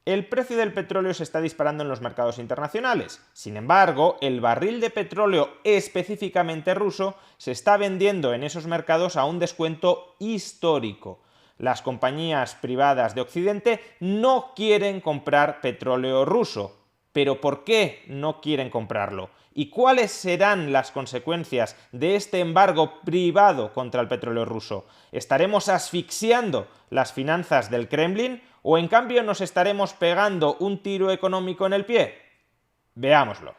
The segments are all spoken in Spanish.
El precio del petróleo se está disparando en los mercados internacionales. Sin embargo, el barril de petróleo específicamente ruso se está vendiendo en esos mercados a un descuento histórico. Las compañías privadas de Occidente no quieren comprar petróleo ruso. ¿Pero por qué no quieren comprarlo? ¿Y cuáles serán las consecuencias de este embargo privado contra el petróleo ruso? ¿Estaremos asfixiando las finanzas del Kremlin o en cambio nos estaremos pegando un tiro económico en el pie? Veámoslo.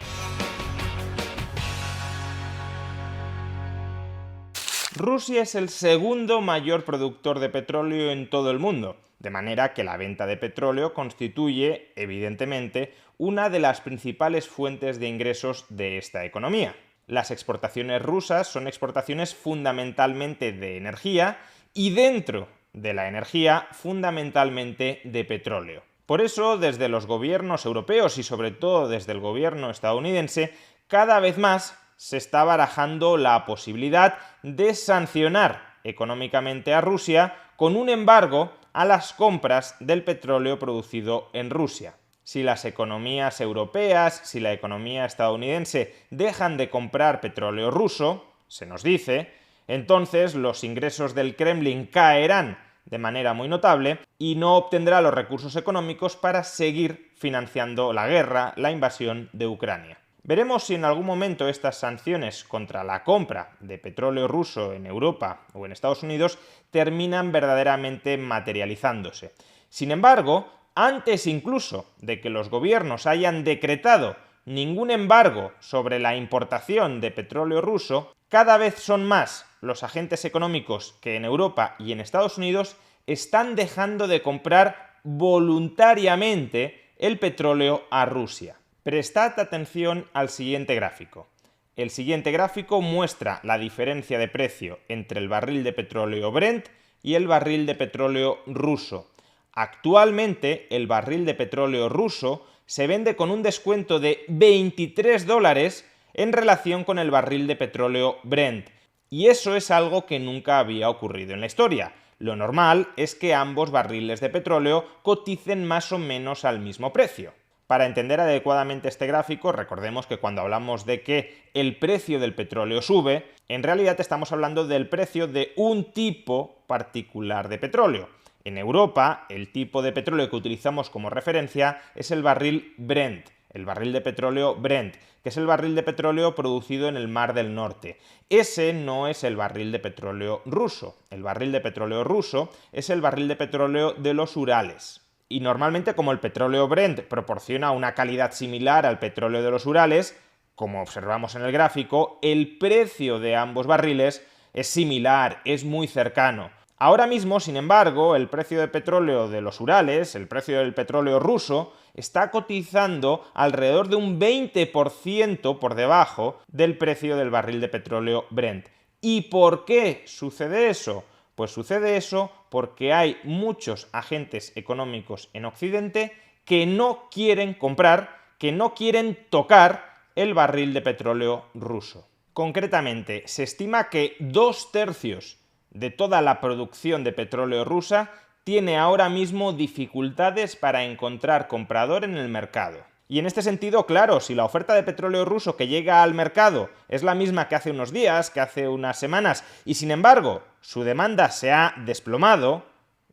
Rusia es el segundo mayor productor de petróleo en todo el mundo, de manera que la venta de petróleo constituye, evidentemente, una de las principales fuentes de ingresos de esta economía. Las exportaciones rusas son exportaciones fundamentalmente de energía y dentro de la energía fundamentalmente de petróleo. Por eso, desde los gobiernos europeos y sobre todo desde el gobierno estadounidense, cada vez más se está barajando la posibilidad de sancionar económicamente a Rusia con un embargo a las compras del petróleo producido en Rusia. Si las economías europeas, si la economía estadounidense dejan de comprar petróleo ruso, se nos dice, entonces los ingresos del Kremlin caerán de manera muy notable y no obtendrá los recursos económicos para seguir financiando la guerra, la invasión de Ucrania. Veremos si en algún momento estas sanciones contra la compra de petróleo ruso en Europa o en Estados Unidos terminan verdaderamente materializándose. Sin embargo, antes incluso de que los gobiernos hayan decretado ningún embargo sobre la importación de petróleo ruso, cada vez son más los agentes económicos que en Europa y en Estados Unidos están dejando de comprar voluntariamente el petróleo a Rusia. Prestad atención al siguiente gráfico. El siguiente gráfico muestra la diferencia de precio entre el barril de petróleo Brent y el barril de petróleo ruso. Actualmente, el barril de petróleo ruso se vende con un descuento de $23 en relación con el barril de petróleo Brent. Y eso es algo que nunca había ocurrido en la historia. Lo normal es que ambos barriles de petróleo coticen más o menos al mismo precio. Para entender adecuadamente este gráfico, recordemos que cuando hablamos de que el precio del petróleo sube, en realidad estamos hablando del precio de un tipo particular de petróleo. En Europa, el tipo de petróleo que utilizamos como referencia es el barril Brent, el barril de petróleo Brent, que es el barril de petróleo producido en el Mar del Norte. Ese no es el barril de petróleo ruso. El barril de petróleo ruso es el barril de petróleo de los Urales. Y normalmente, como el petróleo Brent proporciona una calidad similar al petróleo de los Urales, como observamos en el gráfico, el precio de ambos barriles es similar, es muy cercano. Ahora mismo, sin embargo, el precio de petróleo de los Urales, el precio del petróleo ruso, está cotizando alrededor de un 20% por debajo del precio del barril de petróleo Brent. ¿Y por qué sucede eso? Pues sucede eso porque hay muchos agentes económicos en Occidente que no quieren comprar, que no quieren tocar el barril de petróleo ruso. Concretamente, se estima que 2/3 de toda la producción de petróleo rusa tiene ahora mismo dificultades para encontrar comprador en el mercado. Y en este sentido, claro, si la oferta de petróleo ruso que llega al mercado es la misma que hace unos días, que hace unas semanas, y sin embargo su demanda se ha desplomado,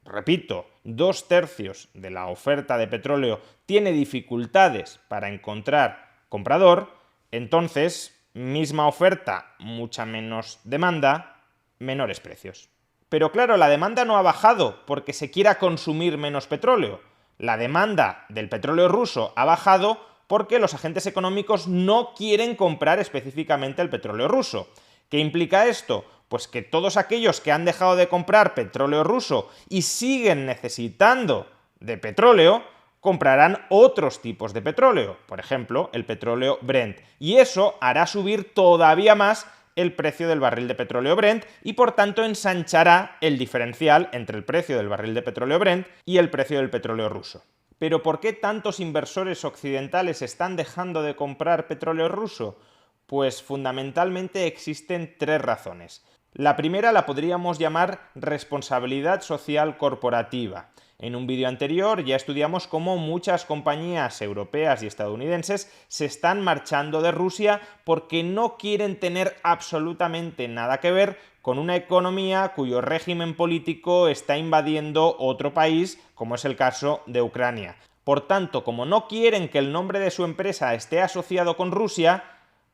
repito, 2/3 de la oferta de petróleo tiene dificultades para encontrar comprador, entonces, misma oferta, mucha menos demanda, menores precios. Pero claro, la demanda no ha bajado porque se quiera consumir menos petróleo. La demanda del petróleo ruso ha bajado porque los agentes económicos no quieren comprar específicamente el petróleo ruso. ¿Qué implica esto? Pues que todos aquellos que han dejado de comprar petróleo ruso y siguen necesitando de petróleo, comprarán otros tipos de petróleo, por ejemplo, el petróleo Brent. Y eso hará subir todavía más el precio del barril de petróleo Brent y por tanto ensanchará el diferencial entre el precio del barril de petróleo Brent y el precio del petróleo ruso. ¿Pero por qué tantos inversores occidentales están dejando de comprar petróleo ruso? Pues fundamentalmente existen 3 razones. La primera la podríamos llamar responsabilidad social corporativa. En un vídeo anterior ya estudiamos cómo muchas compañías europeas y estadounidenses se están marchando de Rusia porque no quieren tener absolutamente nada que ver con una economía cuyo régimen político está invadiendo otro país, como es el caso de Ucrania. Por tanto, como no quieren que el nombre de su empresa esté asociado con Rusia,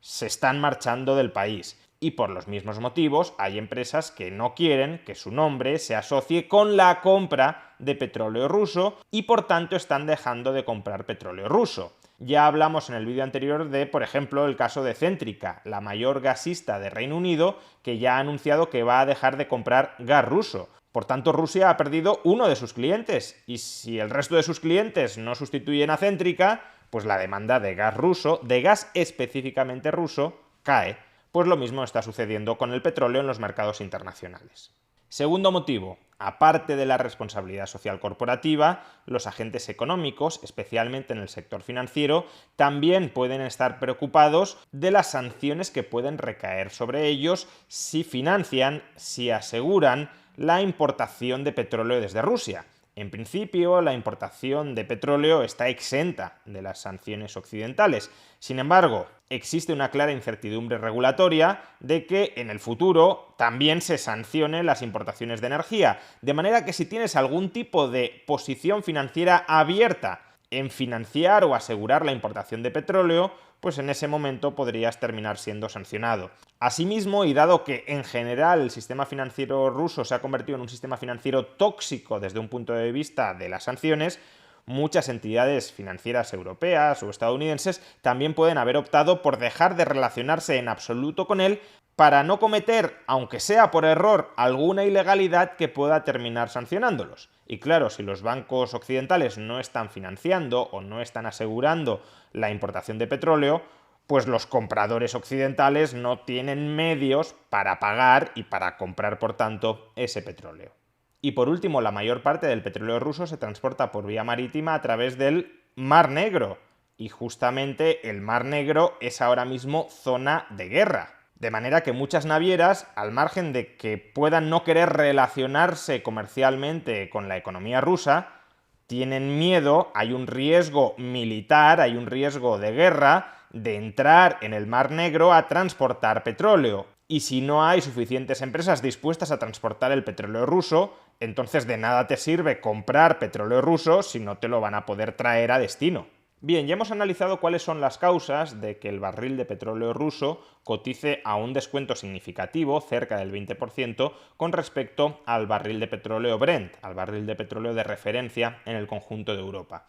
se están marchando del país. Y por los mismos motivos hay empresas que no quieren que su nombre se asocie con la compra de petróleo ruso y por tanto están dejando de comprar petróleo ruso. Ya hablamos en el vídeo anterior de, por ejemplo, el caso de Centrica, la mayor gasista de Reino Unido, que ya ha anunciado que va a dejar de comprar gas ruso. Por tanto, Rusia ha perdido uno de sus clientes, y si el resto de sus clientes no sustituyen a Centrica, pues la demanda de gas ruso, de gas específicamente ruso, cae. Pues lo mismo está sucediendo con el petróleo en los mercados internacionales. Segundo motivo, aparte de la responsabilidad social corporativa, los agentes económicos, especialmente en el sector financiero, también pueden estar preocupados de las sanciones que pueden recaer sobre ellos si financian, si aseguran la importación de petróleo desde Rusia. En principio, la importación de petróleo está exenta de las sanciones occidentales. Sin embargo, existe una clara incertidumbre regulatoria de que en el futuro también se sancionen las importaciones de energía. De manera que si tienes algún tipo de posición financiera abierta en financiar o asegurar la importación de petróleo, pues en ese momento podrías terminar siendo sancionado. Asimismo, y dado que en general el sistema financiero ruso se ha convertido en un sistema financiero tóxico desde un punto de vista de las sanciones, muchas entidades financieras europeas o estadounidenses también pueden haber optado por dejar de relacionarse en absoluto con él para no cometer, aunque sea por error, alguna ilegalidad que pueda terminar sancionándolos. Y claro, si los bancos occidentales no están financiando o no están asegurando la importación de petróleo, pues los compradores occidentales no tienen medios para pagar y para comprar, por tanto, ese petróleo. Y por último, la mayor parte del petróleo ruso se transporta por vía marítima a través del Mar Negro. Y justamente el Mar Negro es ahora mismo zona de guerra. De manera que muchas navieras, al margen de que puedan no querer relacionarse comercialmente con la economía rusa, tienen miedo, hay un riesgo militar, hay un riesgo de guerra, de entrar en el Mar Negro a transportar petróleo. Y si no hay suficientes empresas dispuestas a transportar el petróleo ruso, entonces de nada te sirve comprar petróleo ruso si no te lo van a poder traer a destino. Bien, ya hemos analizado cuáles son las causas de que el barril de petróleo ruso cotice a un descuento significativo, cerca del 20%, con respecto al barril de petróleo Brent, al barril de petróleo de referencia en el conjunto de Europa.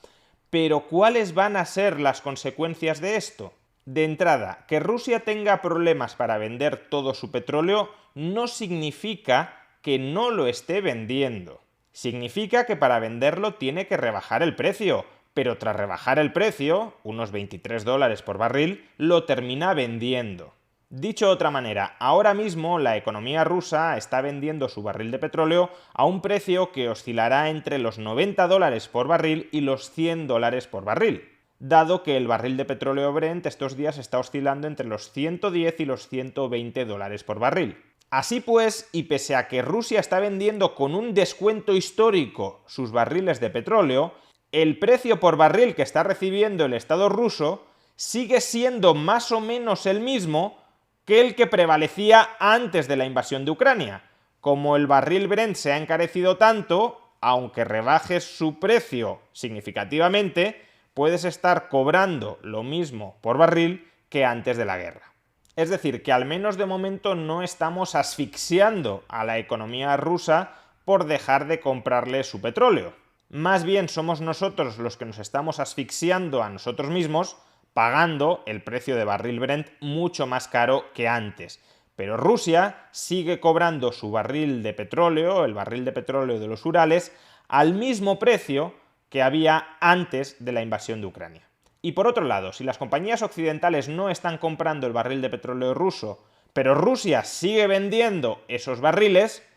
Pero, ¿cuáles van a ser las consecuencias de esto? De entrada, que Rusia tenga problemas para vender todo su petróleo no significa que no lo esté vendiendo. Significa que para venderlo tiene que rebajar el precio. Pero tras rebajar el precio, unos $23 por barril, lo termina vendiendo. Dicho de otra manera, ahora mismo la economía rusa está vendiendo su barril de petróleo a un precio que oscilará entre los $90 por barril y los $100 por barril, dado que el barril de petróleo Brent estos días está oscilando entre los 110 y los $120 por barril. Así pues, y pese a que Rusia está vendiendo con un descuento histórico sus barriles de petróleo, el precio por barril que está recibiendo el Estado ruso sigue siendo más o menos el mismo que el que prevalecía antes de la invasión de Ucrania. Como el barril Brent se ha encarecido tanto, aunque rebajes su precio significativamente, puedes estar cobrando lo mismo por barril que antes de la guerra. Es decir, que al menos de momento no estamos asfixiando a la economía rusa por dejar de comprarle su petróleo. Más bien somos nosotros los que nos estamos asfixiando a nosotros mismos pagando el precio de barril Brent mucho más caro que antes. Pero Rusia sigue cobrando su barril de petróleo, el barril de petróleo de los Urales, al mismo precio que había antes de la invasión de Ucrania. Y por otro lado, si las compañías occidentales no están comprando el barril de petróleo ruso, pero Rusia sigue vendiendo esos barriles,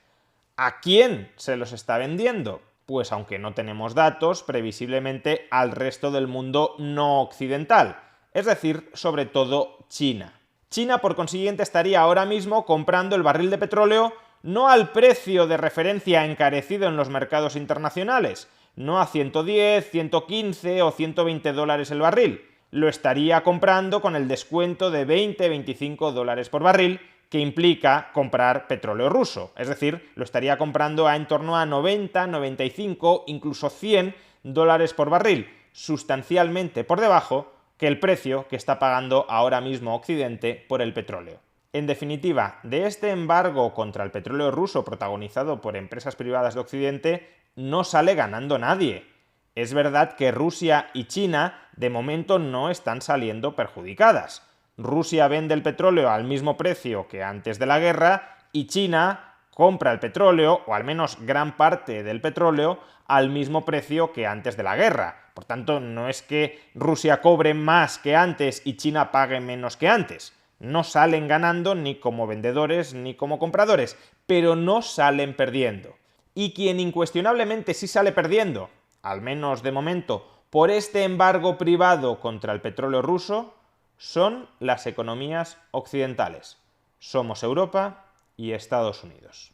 ¿a quién se los está vendiendo? Pues aunque no tenemos datos, previsiblemente al resto del mundo no occidental, es decir, sobre todo China. China, por consiguiente, estaría ahora mismo comprando el barril de petróleo no al precio de referencia encarecido en los mercados internacionales, no a 110, 115 o 120 dólares el barril. Lo estaría comprando con el descuento de 20-25 dólares por barril, que implica comprar petróleo ruso. Es decir, lo estaría comprando a en torno a 90, 95, incluso 100 dólares por barril, sustancialmente por debajo que el precio que está pagando ahora mismo Occidente por el petróleo. En definitiva, de este embargo contra el petróleo ruso protagonizado por empresas privadas de Occidente no sale ganando nadie. Es verdad que Rusia y China de momento no están saliendo perjudicadas. Rusia vende el petróleo al mismo precio que antes de la guerra y China compra el petróleo, o al menos gran parte del petróleo, al mismo precio que antes de la guerra. Por tanto, no es que Rusia cobre más que antes y China pague menos que antes. No salen ganando ni como vendedores ni como compradores, pero no salen perdiendo. Y quien incuestionablemente sí sale perdiendo, al menos de momento, por este embargo privado contra el petróleo ruso, son las economías occidentales. Somos Europa y Estados Unidos.